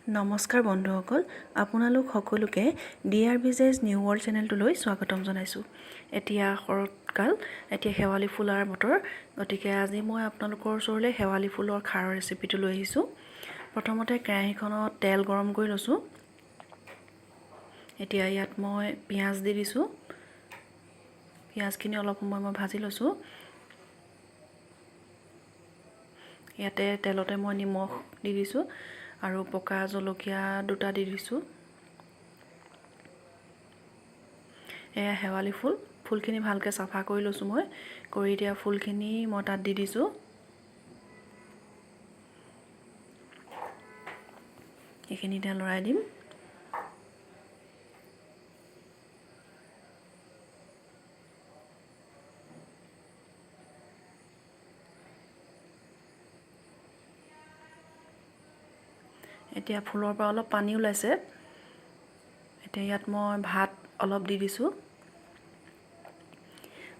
নমস্কাৰ বন্ধুসকল, আপোনালোক সকলোকে ডিআৰ বিজেছ নিউ ৱৰ্ল্ড চেনেলটোলৈ স্বাগতম জনাইছোঁ। এতিয়া শৰৎকাল, এতিয়া শেৱালি ফুলাৰ বতৰ, গতিকে আজি মই আপোনালোকৰ ওচৰলৈ শেৱালি ফুলৰ খাৰৰ ৰেচিপিটো লৈ আহিছোঁ। প্ৰথমতে কেৰাহীখনত তেল গৰম কৰি লৈছোঁ। এতিয়া ইয়াত মই পিঁয়াজ দি দিছোঁ। পিঁয়াজখিনি অলপ সময় মই ভাজি লৈছোঁ। ইয়াতে তেলতে মই নিমখ দি দিছোঁ আৰু পকা জলকীয়া দুটা দি দিছোঁ। এয়া শেৱালি ফুলখিনি ভালকৈ চাফা কৰি লৈছোঁ মই। কৰি দিয়া ফুলখিনি মই তাত দি দিছোঁ। এইখিনি এতিয়া লৰাই দিম। এতিয়া ফুলৰ পৰা অলপ পানী ওলাইছে। এতিয়া ইয়াত মই ভাত অলপ দি দিছোঁ।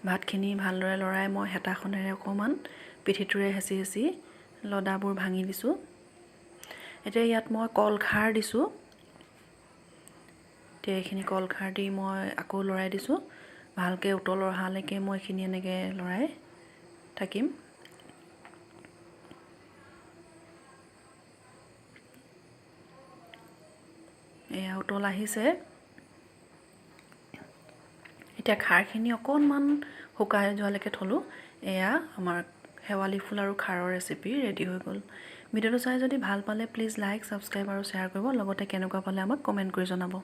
ভাতখিনি ভালদৰে লৰাই মই হেতাখনেৰে অকণমান পিঠিটোৰে হেঁচি হেঁচি লদাবোৰ ভাঙি দিছোঁ। এতিয়া ইয়াত মই কল খাৰ দিছোঁ। এতিয়া এইখিনি কল খাৰ দি মই আকৌ লৰাই দিছোঁ। ভালকৈ উতল অহালৈকে মই এইখিনি এনেকৈ লৰাই থাকিম। এয়া উতল আহিছে। এতিয়া খাৰখিনি অকণমান শুকাই যোৱালৈকে থ'লোঁ। এয়া আমাৰ শেৱালি ফুল আৰু খাৰৰ ৰেচিপি ৰেডি হৈ গ'ল। ভিডিঅ'টো চাই যদি ভাল পালে প্লিজ লাইক, ছাবস্ক্ৰাইব আৰু শ্বেয়াৰ কৰিব। লগতে কেনেকুৱা পালে আমাক কমেণ্ট কৰি জনাব।